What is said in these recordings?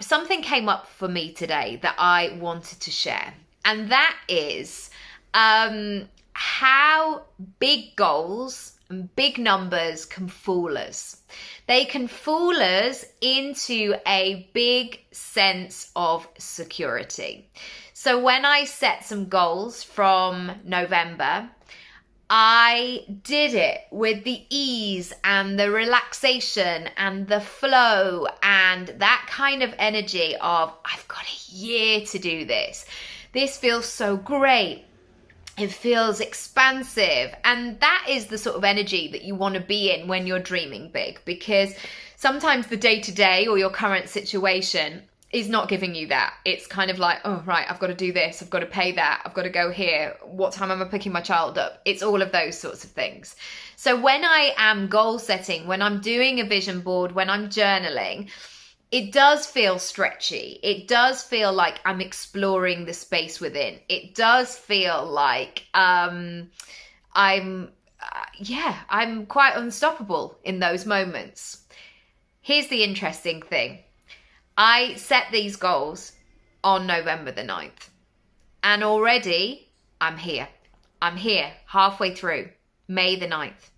Something came up for me today that I wanted to share, and that is how big goals and big numbers can fool us. They can fool us into a big sense of security. So when I set some goals from November, I did it with the ease and the relaxation and the flow and that kind of energy of, I've got a year to do this. This feels so great. It feels expansive. And that is the sort of energy that you want to be in when you're dreaming big, because sometimes the day-to-day or your current situation is not giving you that. It's kind of like, oh, right, I've got to do this, I've got to pay that, I've got to go here, what time am I picking my child up? It's all of those sorts of things. So when I am goal setting, when I'm doing a vision board, when I'm journaling, it does feel stretchy. It does feel like I'm exploring the space within. It does feel like I'm quite unstoppable in those moments. Here's the interesting thing. I set these goals on November the 9th, and already I'm here. I'm here halfway through May the 9th.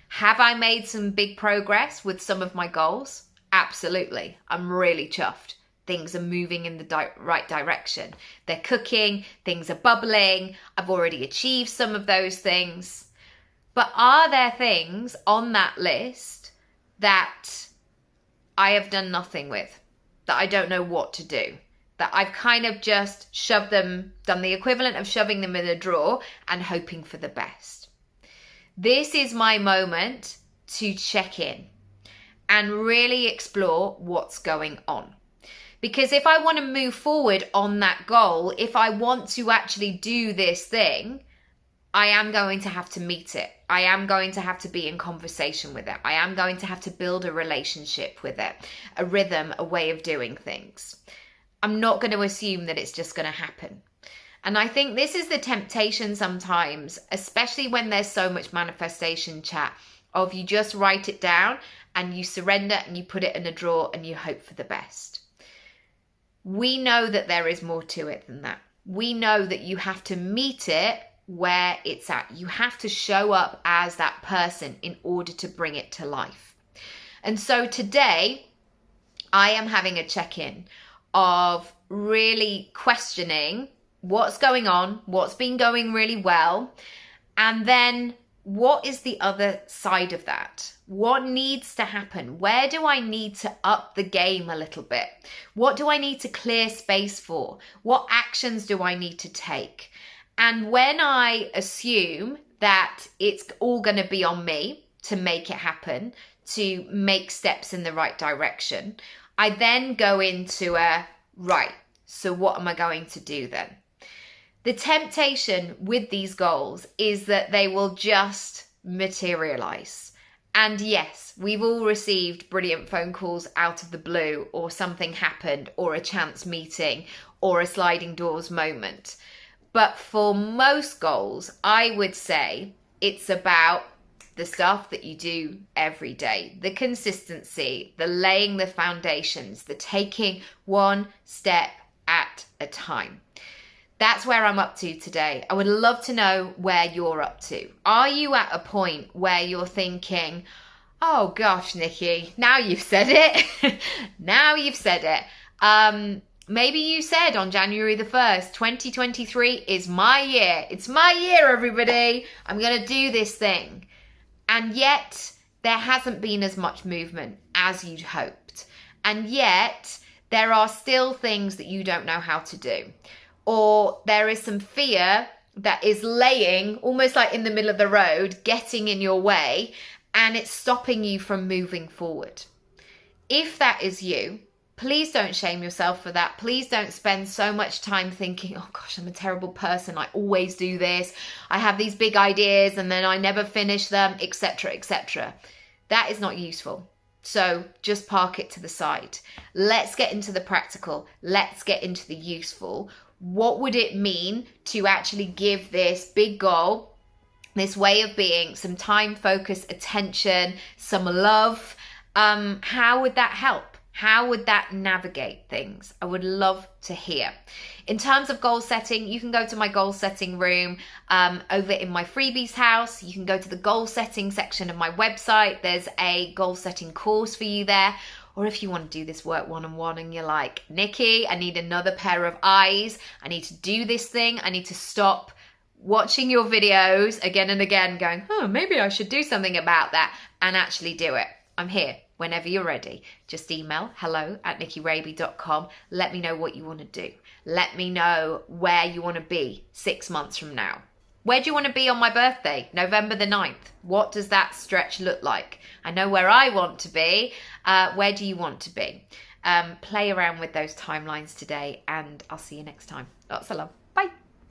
Have I made some big progress with some of my goals? Absolutely. I'm really chuffed. Things are moving in the right direction. They're cooking, things are bubbling. I've already achieved some of those things. But are there things on that list that I have done nothing with? That I don't know what to do, that I've kind of just shoved them, done the equivalent of shoving them in a drawer and hoping for the best? This is my moment to check in and really explore what's going on. Because if I want to move forward on that goal, if I want to actually do this thing, I am going to have to meet it. I am going to have to be in conversation with it. I am going to have to build a relationship with it, a rhythm, a way of doing things. I'm not going to assume that it's just going to happen. And I think this is the temptation sometimes, especially when there's so much manifestation chat, of you just write it down and you surrender and you put it in a drawer and you hope for the best. We know that there is more to it than that. We know that you have to meet it where it's at. You have to show up as that person in order to bring it to life. And so today I am having a check-in of really questioning what's going on, what's been going really well, and then what is the other side of that? What needs to happen? Where do I need to up the game a little bit? What do I need to clear space for? What actions do I need to take? And when I assume that it's all going to be on me to make it happen, to make steps in the right direction, I then go into right, so what am I going to do then? The temptation with these goals is that they will just materialize. And yes, we've all received brilliant phone calls out of the blue, or something happened, or a chance meeting, or a sliding doors moment. But for most goals, I would say it's about the stuff that you do every day, the consistency, the laying the foundations, the taking one step at a time. That's where I'm up to today. I would love to know where you're up to. Are you at a point where you're thinking, oh gosh, Nicky, now you've said it. Now you've said it. Maybe you said on January the 1st, 2023 is my year. It's my year, everybody. I'm going to do this thing. And yet there hasn't been as much movement as you'd hoped. And yet there are still things that you don't know how to do. Or there is some fear that is laying almost like in the middle of the road, getting in your way, and it's stopping you from moving forward. If that is you, please don't shame yourself for that. Please don't spend so much time thinking, oh gosh, I'm a terrible person. I always do this. I have these big ideas and then I never finish them, etc., etc. That is not useful. So just park it to the side. Let's get into the practical. Let's get into the useful. What would it mean to actually give this big goal, this way of being, some time, focus, attention, some love? How would that help? How would that navigate things? I would love to hear. In terms of goal setting, you can go to my goal setting room over in my freebies house. You can go to the goal setting section of my website. There's a goal setting course for you there. Or if you want to do this work one-on-one and you're like, Nikki, I need another pair of eyes. I need to do this thing. I need to stop watching your videos again and again going, oh, maybe I should do something about that, and actually do it. I'm here whenever you're ready. Just email hello@nickyraby.com. Let me know what you want to do. Let me know where you want to be 6 months from now. Where do you want to be on my birthday, November the 9th? What does that stretch look like? I know where I want to be. Where do you want to be? Play around with those timelines today, and I'll see you next time. Lots of love.